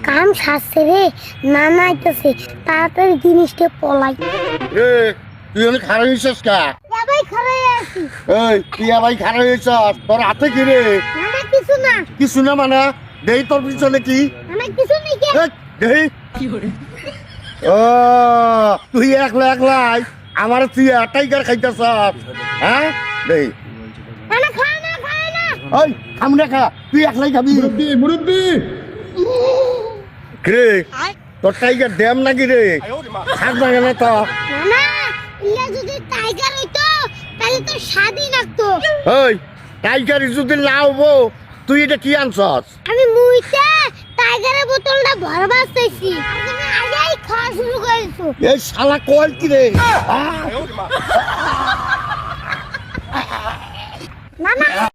কাম সারছে রে, নানা আইতাছে, তাড়াতাড়ি জিনিসটা পলাই। এ তুই অনেক খারাপ হয়েছিস কা? ভাই খারাই আছি। এই তুই ভাই খারাপ হয়েছিস, তোর হাতে কি রে? নানা কিছু না। কিছু না মানে দেই তোর পিছনে কি? নানা কিছু নেই কে? দেই ও তুই একলা একলাই আমার তুই টাইগার খাইতেছ, হ্যাঁ? দেই নানা খায় না, খায় না। ওই খামনে খা, তুই একলাই খাবি। মুরব্বি রে তোর টাইগার ড্যাম নাকি রে? খাস না কেন তো? নানা ইয়া যদি টাইগার হইতো তাহলে তো স্বাদই লাগতো। ওই টাইগার যদি না হবো তুই এটা কি আনছস? আমি মুইতে টাইগারের বোতলটা ভরবার চাইছি, তুমি আগেই খাওয়া শুরু করেছো। এই শালা কল কি রে? নানা